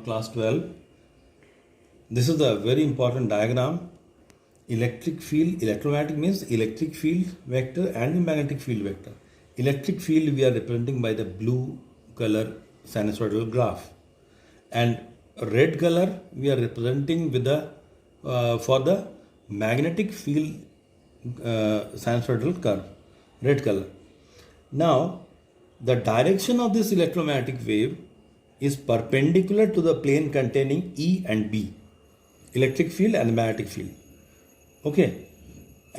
class 12. This is the very important diagram. Electric field, electromagnetic means electric field vector and magnetic field vector. Electric field we are representing by the blue color sinusoidal graph, and red color we are representing with the for the magnetic field sinusoidal curve, red color. Now the direction of this electromagnetic wave is perpendicular to the plane containing E and B, electric field and magnetic field. Okay,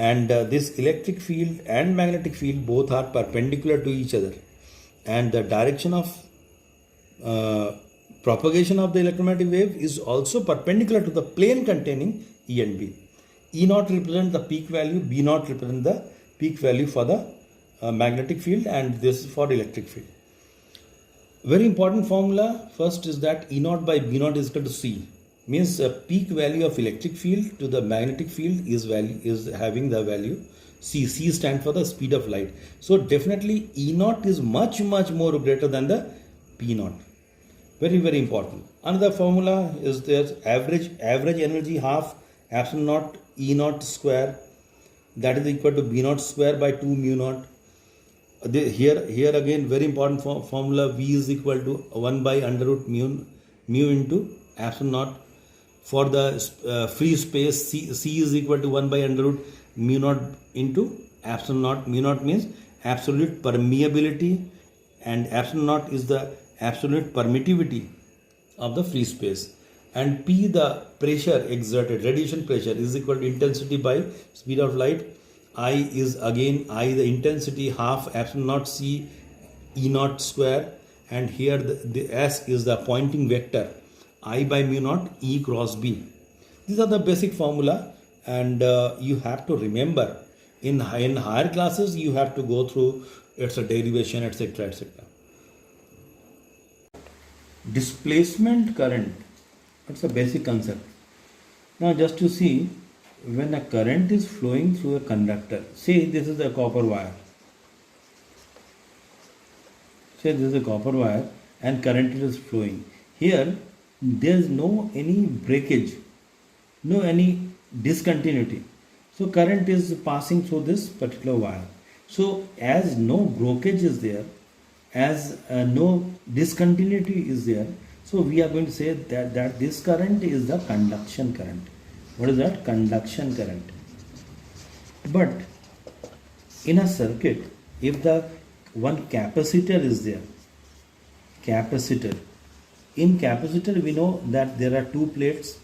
and this electric field and magnetic field both are perpendicular to each other, and the direction of propagation of the electromagnetic wave is also perpendicular to the plane containing E and B. E naught represents the peak value, B naught represents the peak value for the magnetic field, and this is for electric field. Very important formula first is that E naught by B naught is equal to C. Means peak value of electric field to the magnetic field is having the value C. C stands for the speed of light. So definitely E naught is much more greater than the P naught. Very important. Another formula is there: average energy half epsilon naught E naught square, that is equal to B naught square by 2 mu naught. Here again very important formula: V is equal to 1 by under root mu into epsilon naught. For the free space, C is equal to 1 by under root mu naught into epsilon naught. Mu naught means absolute permeability, and epsilon naught is the absolute permittivity of the free space. And P, the pressure exerted, radiation pressure, is equal to intensity by speed of light. I is again the intensity half epsilon naught C E naught square, and here the S is the pointing vector, I by mu naught E cross B. These are the basic formula, and you have to remember in higher classes you have to go through its derivation, etc. Displacement current, it's a basic concept. Now just to see, when a current is flowing through a conductor, say this is a copper wire. Say this is a copper wire and current is flowing. Here there is no any breakage, no any discontinuity. So current is passing through this particular wire. So as no breakage is there, as no discontinuity is there, so we are going to say that this current is the conduction current. What is that? Conduction current. But in a circuit, if the one capacitor is there, in capacitor we know that there are two plates,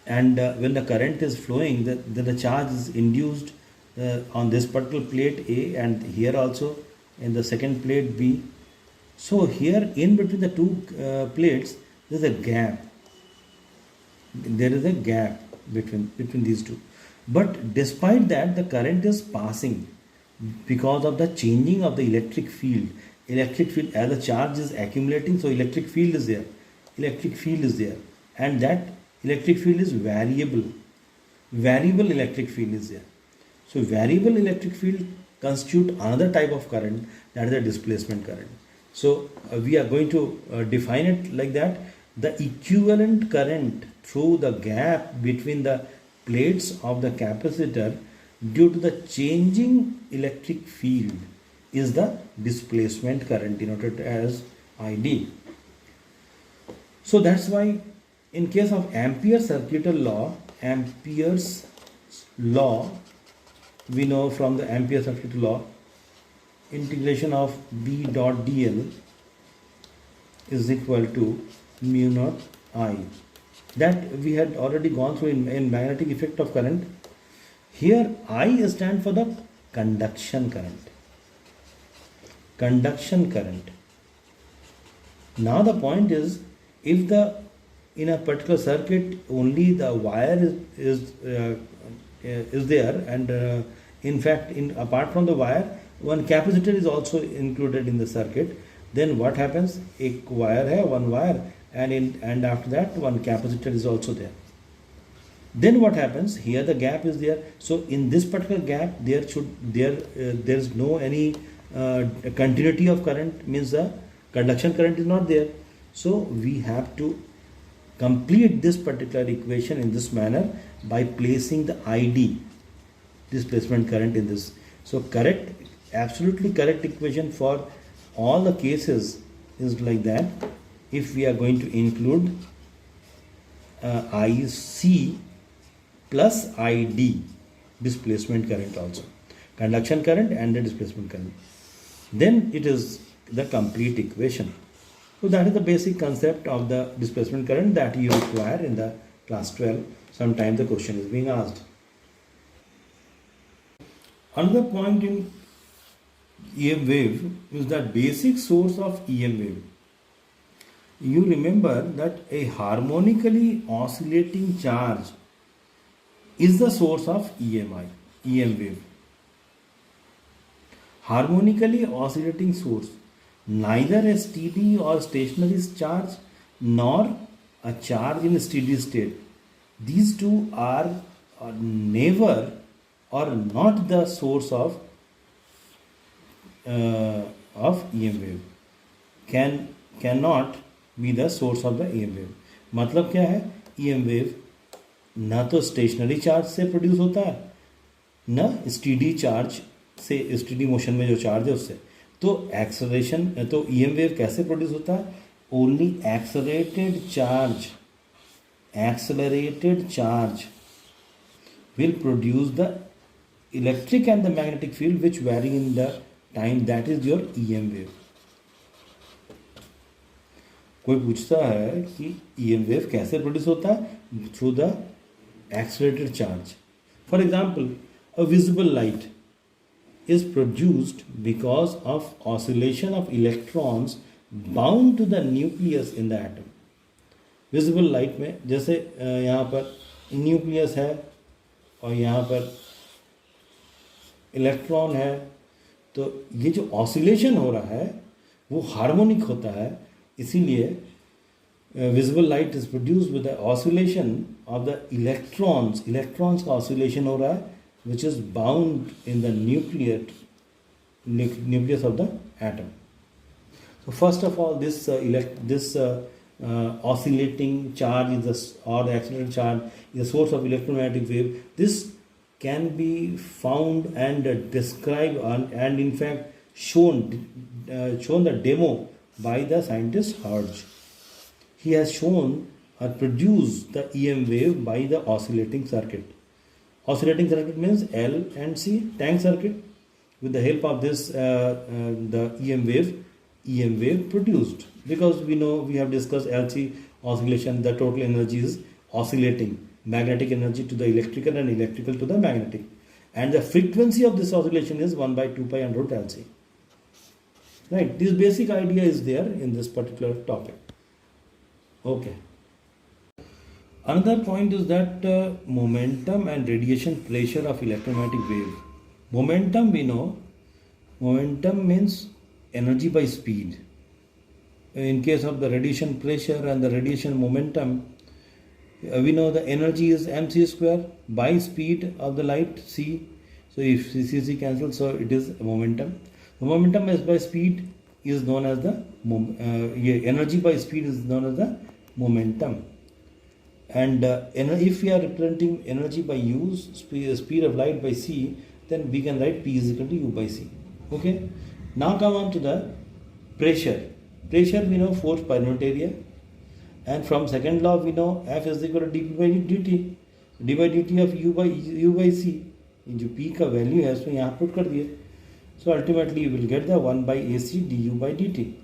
and when the current is flowing, the charge is induced on this particular plate A, and here also in the second plate B. So here in between the two plates there is a gap. There is a gap between these two. But despite that, the current is passing because of the changing of the electric field. Electric field, as the charge is accumulating, so electric field is there. And that electric field is variable. Variable electric field is there. So variable electric field constitute another type of current, that is a displacement current. So we are going to define it like that. The equivalent current through the gap between the plates of the capacitor due to the changing electric field is the displacement current, denoted as ID. So that's why in case of Ampere's circuital law, we know from the Ampere's circuital law, integration of B dot dl is equal to mu naught I. That we had already gone through in magnetic effect of current. Here I stands for the conduction current. Now the point is, if in a particular circuit only the wire is there, and in fact apart from the wire one capacitor is also included in the circuit, then what happens? One wire, and after that one capacitor is also there. Then what happens? Here the gap is there. So in this particular gap there is no any continuity of current, means the conduction current is not there. So we have to complete this particular equation in this manner by placing the ID, displacement current, in this. So correct, absolutely correct equation for all the cases is like that. If we are going to include IC plus ID, displacement current also, conduction current and the displacement current, then it is the complete equation. So that is the basic concept of the displacement current that you require in the class 12. Sometimes the question is being asked. Another point in EM wave is the basic source of EM wave. You remember that a harmonically oscillating charge is the source of EM wave. Harmonically oscillating source, neither a steady or stationary charge nor a charge in a steady state. These two are never or not the source of EM wave. Cannot be the source of the EM wave. मतलब क्या है? EM wave ना तो stationery charge से produce होता है, ना steady charge से, स्टीडी मोशन में जो चार्ज है उससे. तो एक्सेलरेशन, तो EM वेव कैसे प्रोड्यूस होता है? Only accelerated charge will produce the electric and the magnetic field which vary in the time, that is your EM wave. कोई पूछता है कि EM वेव कैसे प्रोड्यूस होता है? Through the accelerated charge. For example, a visible light is produced because of oscillation of electrons bound to the nucleus in the atom. Visible light में जैसे यहाँ पर न्यूक्लियस है और यहाँ पर इलेक्ट्रॉन है, तो ये जो ऑसिलेशन हो रहा है वो हार्मोनिक होता है. इसीलिए visible light is produced with the oscillation of the electrons का ऑसिलेशन हो रहा है which is bound in the nucleus of the atom. So first of all, this oscillating charge or the accelerated charge is a source of electromagnetic wave. This can be found and described and in fact shown the demo by the scientist Hertz. He has shown or produced the EM wave by the oscillating circuit. Oscillating circuit means L and C, tank circuit. With the help of this, the EM wave produced. Because we know, we have discussed LC oscillation, the total energy is oscillating, magnetic energy to the electrical and electrical to the magnetic. And the frequency of this oscillation is 1 by 2 pi under root LC. Right, this basic idea is there in this particular topic. Okay. Another point is that momentum and radiation pressure of electromagnetic wave. Momentum, we know, momentum means energy by speed. In case of the radiation pressure and the radiation momentum, we know the energy is mc square by speed of the light c. So if c cancels, so it is momentum. The momentum is by speed is known as the energy by speed is known as the momentum. And if we are representing energy by u, speed of light by c, then we can write p is equal to u by c. Okay. Now come on to the pressure. Pressure, we know, force per unit area, and from second law we know F is equal to dp by dt, d by dt of u by c. जो p का value है उसको यहाँ put कर दिए. So ultimately you will get the 1 by ac du by dt.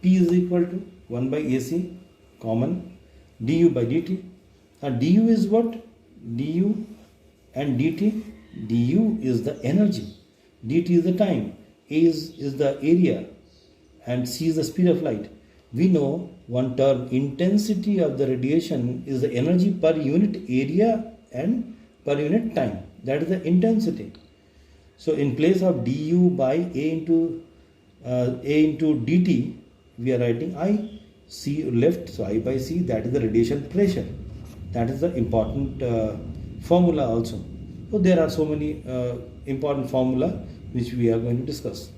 P is equal to 1 by ac common du by dt. Now du is what? Du and dt. Du is the energy, dt is the time, a is the area, and c is the speed of light. We know one term, intensity of the radiation is the energy per unit area and per unit time. That is the intensity. So in place of du by a into dt, we are writing I. C left, so I by c, that is the radiation pressure. That is the important formula also. So there are so many important formula which we are going to discuss.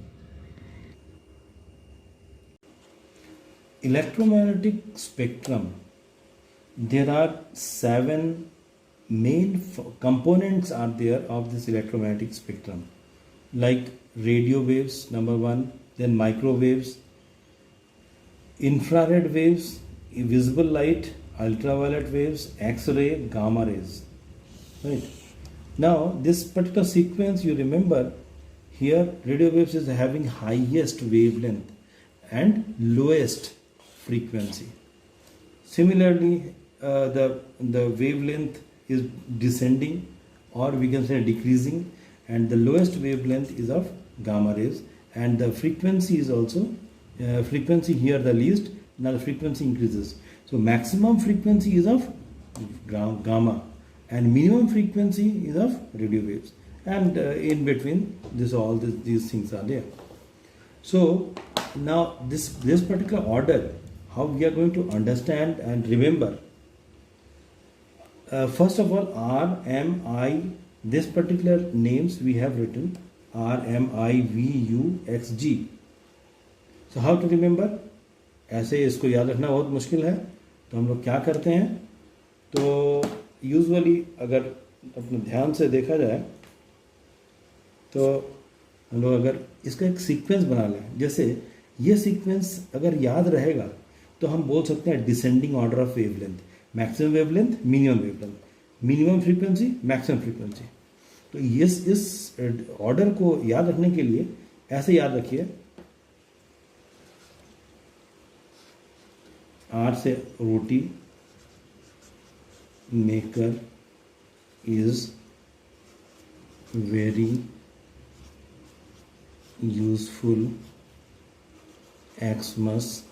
electromagnetic spectrum, there are 7 main components are there of this electromagnetic spectrum, like radio waves, number 1, then microwaves, infrared waves, visible light, ultraviolet waves, X-ray, gamma rays. Right. Now this particular sequence, you remember here radio waves is having highest wavelength and lowest frequency. Similarly, the wavelength is descending, or we can say decreasing, and the lowest wavelength is of gamma rays, and the frequency is also frequency here the least. Now the frequency increases, so maximum frequency is of gamma and minimum frequency is of radio waves, and in between this all these things are there. So now this particular order, how we are going to understand and remember. First of all, R, M, I, this particular names we have written R, M, I, V, U, X, G. So how to remember? ऐसे इसको याद रखना बहुत मुश्किल है, तो हम लोग क्या करते हैं, तो यूजुअली अगर अपने ध्यान से देखा जाए तो हम लोग अगर इसका एक सीक्वेंस बना लें, जैसे ये सीक्वेंस अगर याद रहेगा तो हम बोल सकते हैं descending order of wavelength, maximum wavelength, minimum wavelength, minimum frequency, maximum frequency. तो इस ऑर्डर को याद रखने के लिए ऐसे याद रखिए, आर से roti maker is very useful Xmas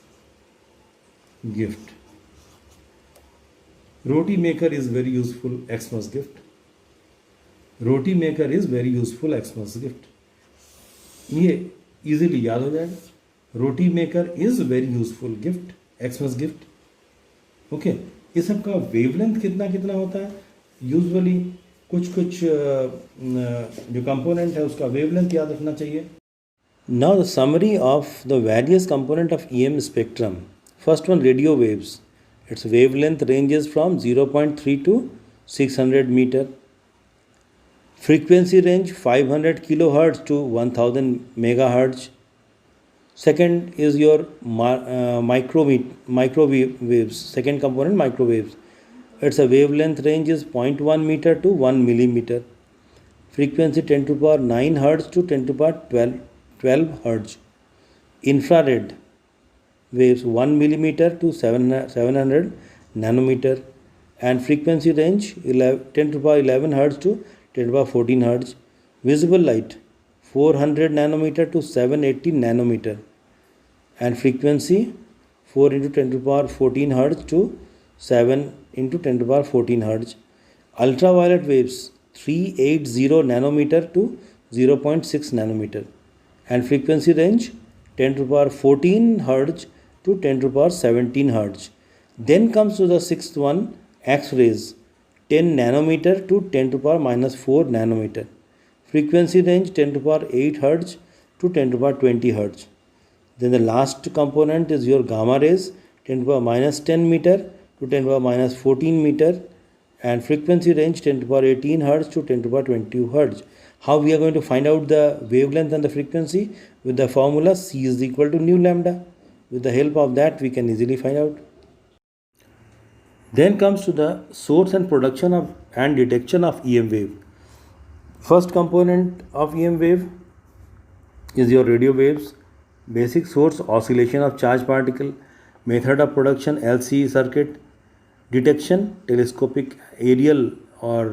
gift. Roti maker is very useful Xmas gift. Roti maker is very useful Xmas gift. ये इजीली याद हो जाएगा. Roti maker is very useful gift, Xmas gift. Okay, इस सब का वेवलेंथ कितना कितना होता है, यूजुअली कुछ जो कंपोनेंट है उसका वेवलेंथ याद रखना चाहिए. Now the summary of the various component of EM spectrum. First one, radio waves. Its wavelength ranges from 0.3 to 600 meter. Frequency range 500 kilohertz to 1000 megahertz. Second is your microwaves. Second component, microwaves. Its a wavelength range is 0.1 meter to 1 millimeter. Frequency 10 to the power 9 hertz to 10 to the power 12 hertz. Infrared waves 1 millimeter to 700 nanometer, and frequency range 10 to the power 11 hertz to 10 to the power 14 hertz. Visible light 400 nanometer to 780 nanometer, and frequency 4 into 10 to the power 14 hertz to 7 into 10 to the power 14 hertz. Ultraviolet waves 380 nanometer to 0.6 nanometer, and frequency range 10 to the power 14 hertz to 10 to the power 17 hertz. Then comes to the sixth one, X-rays 10 nanometer to 10 to the power minus 4 nanometer. Frequency range 10 to the power 8 hertz to 10 to the power 20 hertz. Then the last component is your gamma rays 10 to the power minus 10 meter to 10 to the power minus 14 meter, and frequency range 10 to the power 18 hertz to 10 to the power 20 hertz. How we are going to find out the wavelength and the frequency? With the formula C is equal to nu lambda. With the help of that we can easily find out. Then comes to the source and production of and detection of EM wave. First component of EM wave is your radio waves. Basic source, oscillation of charged particle. Method of production, LC circuit. Detection, telescopic aerial or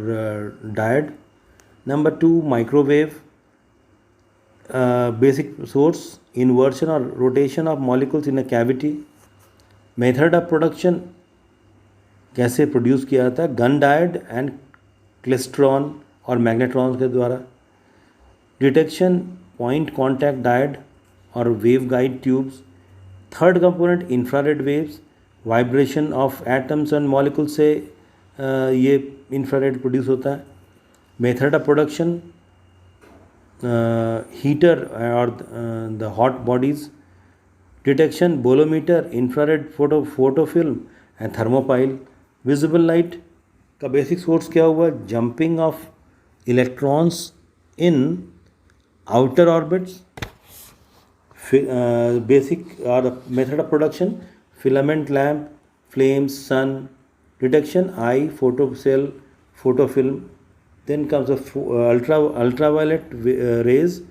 diode. Number 2, microwave. Basic source, inversion or rotation of molecules in a cavity. Method of production, कैसे produce किया जाता है, Gunn diode and klystron और magnetron के द्वारा. Detection, point contact diode और wave guide tubes. Third component, infrared waves. Vibration of atoms and molecule से ये इंफ्रारेड प्रोड्यूस होता है. मेथड ऑफ प्रोडक्शन, हीटर और the hot bodies. detection, bolometer, infrared photo film and thermopile. Visible light का basic source क्या हुआ? Jumping of electrons in outer orbits. Basic or the method of production: filament lamp, flames, sun. Detection: eye, photocell, photofilm. Then comes the ultraviolet rays.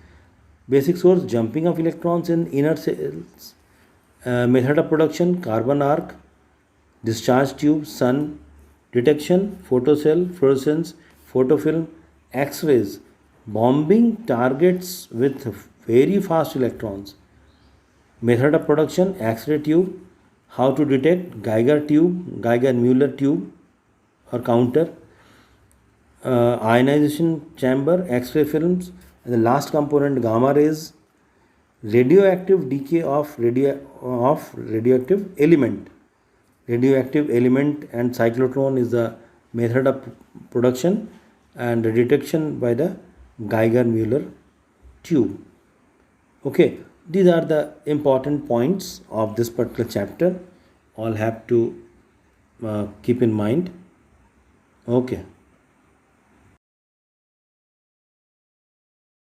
Basic source: jumping of electrons in inner cells. Method of production: carbon arc, discharge tube, sun. Detection: photocell, fluorescence, photofilm, X-rays. Bombing targets with very fast electrons. Method of production: X-ray tube. How to detect: Geiger tube, Geiger-Müller tube or counter. Ionization chamber, X-ray films, and the last component gamma rays. Radioactive decay of radioactive element. Radioactive element and cyclotron is the method of production and the detection by the Geiger-Müller tube. Okay, these are the important points of this particular chapter. All have to keep in mind. Okay.